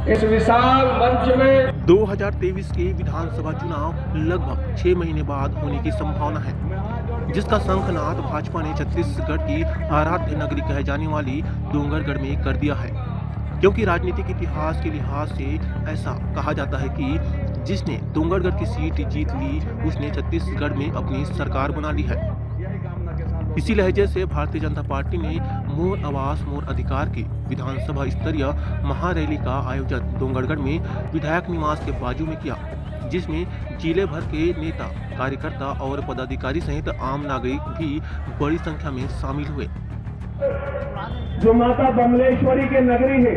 इस विशाल मंच में 2023 के विधानसभा चुनाव लगभग 6 महीने बाद होने की संभावना है, जिसका शंखनाद भाजपा ने छत्तीसगढ़ की आराध्य नगरी कहे जाने वाली डोंगरगढ़ में कर दिया है। क्योंकि राजनीतिक इतिहास के लिहाज से ऐसा कहा जाता है कि जिसने डोंगरगढ़ की सीट जीत ली उसने छत्तीसगढ़ में अपनी सरकार बना ली है। इसी लहजे से भारतीय जनता पार्टी ने मोर आवास मोर अधिकार की विधानसभा स्तरीय महारैली का आयोजन डोंगरगढ़ में विधायक निवास के बाजू में किया, जिसमें जिले भर के नेता, कार्यकर्ता और पदाधिकारी सहित आम नागरिक भी बड़ी संख्या में शामिल हुए। जो माता बमलेश्वरी के नगरी है,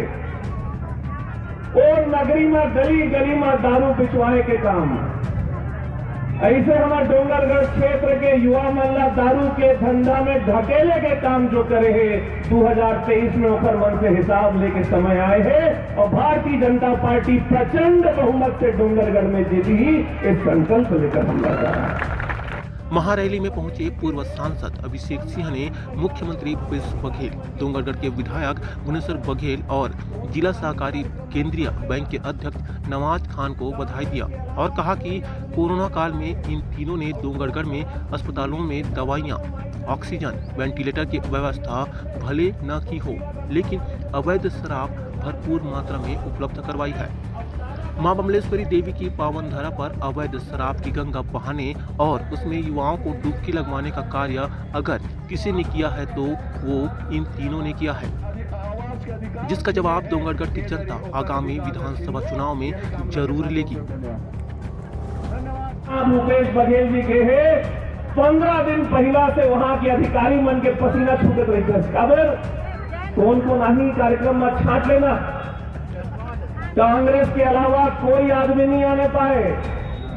और नगरी में गली गली में दारू पिछवाए के काम, ऐसे हमारे डोंगरगढ़ क्षेत्र के युवा मल्ला दारू के धंधा में ढकेले के काम जो करे है 2023 में ओखर मन से हिसाब लेके समय आए हैं और भारतीय जनता पार्टी प्रचंड बहुमत से डोंगरगढ़ में जीती ही इस संकल्प लेकर हम लड़ रहा है। महारैली में पहुंचे पूर्व सांसद अभिषेक सिंह ने मुख्यमंत्री भूपेश बघेल, डोंगरगढ़ के विधायक गुनेश्वर बघेल और जिला सहकारी केंद्रीय बैंक के अध्यक्ष नवाज खान को बधाई दिया और कहा कि कोरोना काल में इन तीनों ने डोंगरगढ़ में अस्पतालों में दवाइयां, ऑक्सीजन, वेंटिलेटर की व्यवस्था भले न की हो, लेकिन अवैध शराब भरपूर मात्रा में उपलब्ध करवाई है। मां बमलेश्वरी देवी की पावन धरा पर अवैध शराब की गंगा बहाने और उसमें युवाओं को डुबकी लगवाने का कार्य अगर किसी ने किया है तो वो इन तीनों ने किया है, जिसका जवाब डोंगरगढ़ की जनता आगामी विधानसभा चुनाव में जरूर लेगी। भूपेश बघेल जी के है 15 दिन पहला से वहां के अधिकारी मन के पसीना छूटत रही, खबर कौन को नहीं कार्यक्रम में छाट लेना, कांग्रेस के अलावा कोई आदमी नहीं आने पाए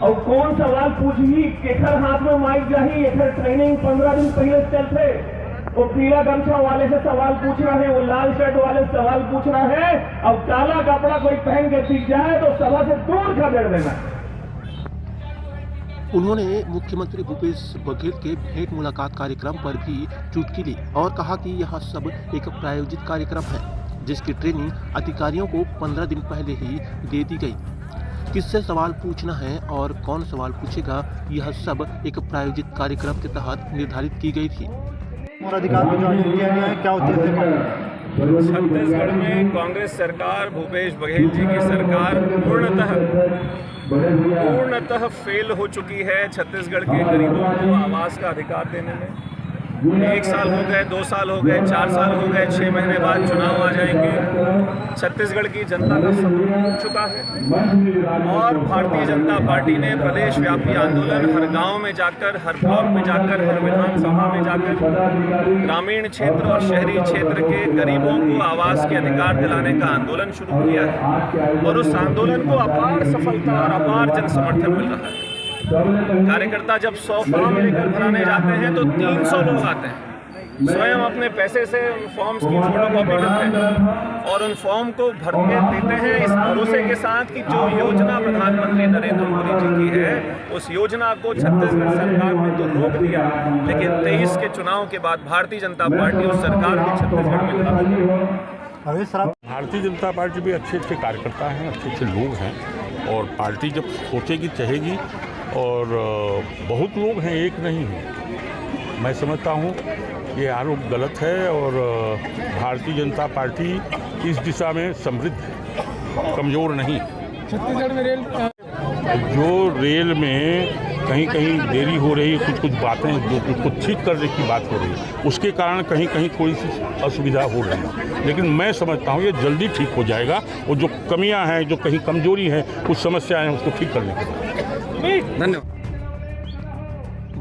और कौन सवाल पूछी, केखर हाथ में माइक जाही, एखर ट्रेनिंग 15 दिन पहले चलते, वो पीला गमछा वाले से सवाल पूछ रहा है, वो लाल शर्ट वाले से सवाल पूछ रहा है, अब काला कपड़ा कोई पहन के सीख जाए तो सभा से दूर खदेड़ देना। उन्होंने मुख्यमंत्री भूपेश बघेल के भेंट मुलाकात कार्यक्रम पर भी चुटकी ली और कहा कि यह सब एक प्रायोजित कार्यक्रम है, जिसकी ट्रेनिंग अधिकारियों को 15 दिन पहले ही दे दी गई। किससे सवाल पूछना है और कौन सवाल पूछेगा, यह सब एक प्रायोजित कार्यक्रम के तहत निर्धारित की गई थी। मोर अधिकार को ज्वाइन किया गया है, क्या उद्देश्य? छत्तीसगढ़ में कांग्रेस सरकार, भूपेश बघेल जी की सरकार पूर्णतः फेल हो चुकी है छत्तीसगढ़ के गरीबों को आवास का अधिकार देने में। 1 साल हो गए, 2 साल हो गए, 4 साल हो गए, 6 महीने बाद चुनाव आ जाएंगे। छत्तीसगढ़ की जनता का सब हो चुका है और भारतीय जनता पार्टी ने प्रदेश व्यापी आंदोलन हर गांव में जाकर, हर ब्लॉक में जाकर, हर विधानसभा में जाकर ग्रामीण क्षेत्र और शहरी क्षेत्र के गरीबों को आवास के अधिकार दिलाने का आंदोलन शुरू किया है और उस आंदोलन को अपार सफलता और अपार जन समर्थन मिल रहा है। कार्यकर्ता जब 100 फॉर्म लेकर भराने जाते हैं तो 300 लोग आते हैं, स्वयं अपने पैसे से उन फॉर्म्स की फोटोकॉपी करते हैं और उन फॉर्म को भर के देते हैं इस भरोसे के साथ कि जो योजना प्रधानमंत्री नरेंद्र मोदी जी की है उस योजना को छत्तीसगढ़ सरकार ने तो रोक दिया, लेकिन 23 के चुनाव के बाद भारतीय जनता पार्टी उस सरकार को छत्तीसगढ़ में ला। भारतीय जनता पार्टी भी अच्छे कार्यकर्ता हैं, अच्छे लोग हैं और पार्टी जब सोचेगी चाहेगी और बहुत लोग हैं, एक नहीं है। मैं समझता हूँ ये आरोप गलत है और भारतीय जनता पार्टी इस दिशा में समृद्ध है, कमज़ोर नहीं। छत्तीसगढ़ में रेल में कहीं कहीं देरी हो रही है, कुछ बातें जो उसको ठीक करने की बात हो रही है, उसके कारण कहीं कहीं थोड़ी सी असुविधा हो रही है, लेकिन मैं समझता हूँ ये जल्दी ठीक हो जाएगा और जो कमियां हैं, जो कहीं कमजोरी है, कुछ समस्याएं हैं, उसको ठीक करने की। धन्यवाद।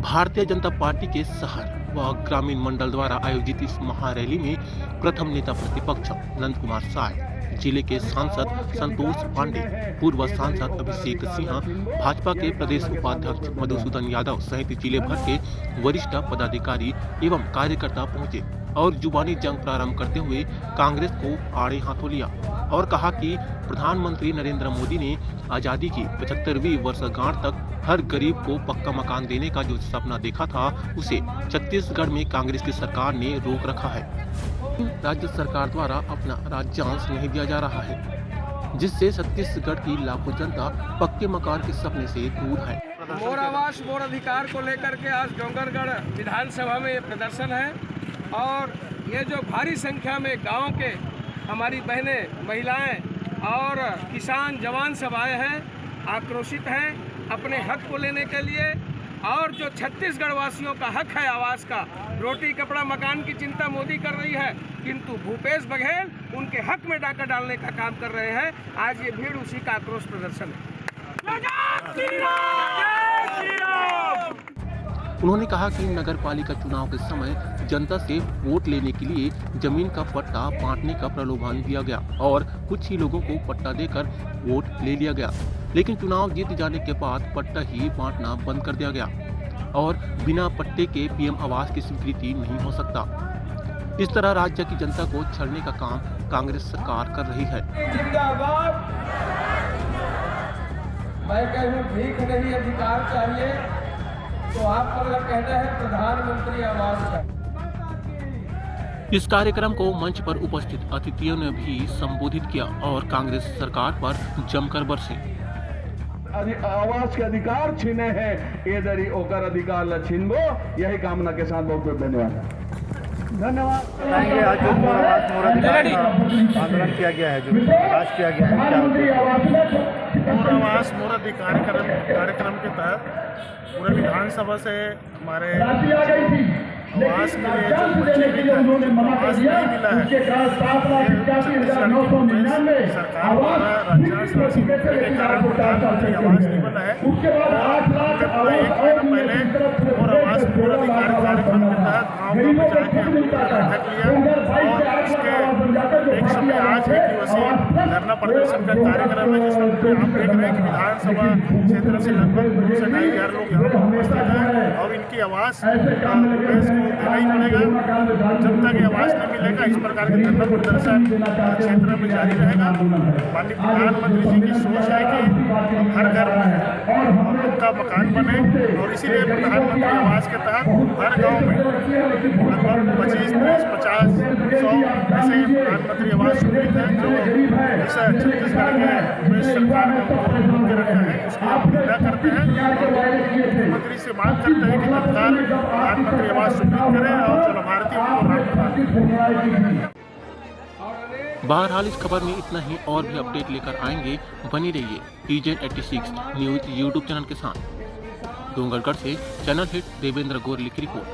भारतीय जनता पार्टी के शहर व ग्रामीण मंडल द्वारा आयोजित इस महारैली में प्रथम नेता प्रतिपक्ष नंद कुमार साय, जिले के सांसद संतोष पांडे, पूर्व सांसद अभिषेक सिंह, भाजपा के प्रदेश उपाध्यक्ष मधुसूदन यादव सहित जिले भर के वरिष्ठ पदाधिकारी एवं कार्यकर्ता पहुंचे और जुबानी जंग प्रारंभ करते हुए कांग्रेस को आड़े हाथों लिया और कहा कि प्रधानमंत्री नरेंद्र मोदी ने आजादी की 75वीं वर्षगांठ तक हर गरीब को पक्का मकान देने का जो सपना देखा था उसे छत्तीसगढ़ में कांग्रेस की सरकार ने रोक रखा है। राज्य सरकार द्वारा अपना राज्यांश नहीं दिया जा रहा है, जिससे छत्तीसगढ़ की लाखों जनता पक्के मकान के सपने से दूर है। मोर आवास मोर अधिकार को लेकर के आज डोंगरगढ़ विधानसभा में ये प्रदर्शन है और ये जो भारी संख्या में गांव के हमारी बहनें, महिलाएं और किसान जवान सब आए हैं, आक्रोशित हैं अपने हक को लेने के लिए। और जो छत्तीसगढ़ वासियों का हक है आवास का, रोटी कपड़ा मकान की चिंता मोदी कर रही है, किंतु भूपेश बघेल उनके हक में डाका डालने का काम कर रहे हैं। आज ये भीड़ उसी का आक्रोश प्रदर्शन है। उन्होंने कहा कि नगर पालिका चुनाव के समय जनता से वोट लेने के लिए जमीन का पट्टा बांटने का प्रलोभन दिया गया और कुछ ही लोगों को पट्टा देकर वोट ले लिया गया, लेकिन चुनाव जीत जाने के बाद पट्टा ही बांटना बंद कर दिया गया और बिना पट्टे के पीएम आवास की स्वीकृति नहीं हो सकता। इस तरह राज्य की जनता को छलने का काम कांग्रेस सरकार कर रही है। जिंदाबाद। मैं कहूँ भीख नहीं अधिकार चाहिए, तो आपको अगर कहना है प्रधानमंत्री आवास का। इस कार्यक्रम को मंच पर उपस्थित अतिथियों ने भी संबोधित किया और कांग्रेस सरकार पर जमकर बरसे। आवास के अधिकार छीने हैं, इधर ही ओकर अधिकार न छीनबो। यही कामना के साथ बहुत बहुत धन्यवाद। बताएंगे आज जो मोर आवास मोर अधिकार का आंदोलन किया गया है, जो प्रकाश किया गया है, क्या मोर आवास मोर अधिकार कार्यक्रम के तहत पूरे विधानसभा से हमारे आवास के लिए जो बच्चे भी आवास नहीं मिला है, सरकार द्वारा राज्यांश राशि के कारण प्रधानमंत्री आवास नहीं बना है। पूरा 1 महीना पहले मोर आवास मोर अधिकार कार्यक्रम के तहत गाँव में जाके बैठक लिया और इसके एक समय आज 1 दिवसीय धरना प्रदर्शन का कार्यक्रम है, जिसमें आप देख रहे हैं कि विधानसभा क्षेत्र से लगभग 2 से 2.5 हज़ार लोग यहाँ पर उपस्थित हैं और इनकी आवास देना ही पड़ेगा। जब तक ये आवास नहीं मिलेगा, इस प्रकार के धरना प्रदर्शन क्षेत्र में जारी रहेगा। माननीय प्रधानमंत्री जी की सोच है कि हर घर में का मकान बने और इसीलिए प्रधानमंत्री आवास के तहत हर गांव में लगभग 25, 30, 50, 100 ऐसे प्रधानमंत्री आवास स्वीकृत है, जो इस छत्तीसगढ़ के प्रदेश सरकार ने उनको रखा है। उसकी हम निंदा करते हैं और मुख्यमंत्री से मांग करते हैं कि तत्काल प्रधानमंत्री आवास स्वीकृत करें और जो लाभार्थी उनको। बहरहाल इस खबर में इतना ही, और भी अपडेट लेकर आएंगे। बनी रहिए रीजन 86 न्यूज यूट्यूब चैनल के साथ। डोंगरगढ़ से चैनल हेड देवेंद्र गोरली की रिपोर्ट।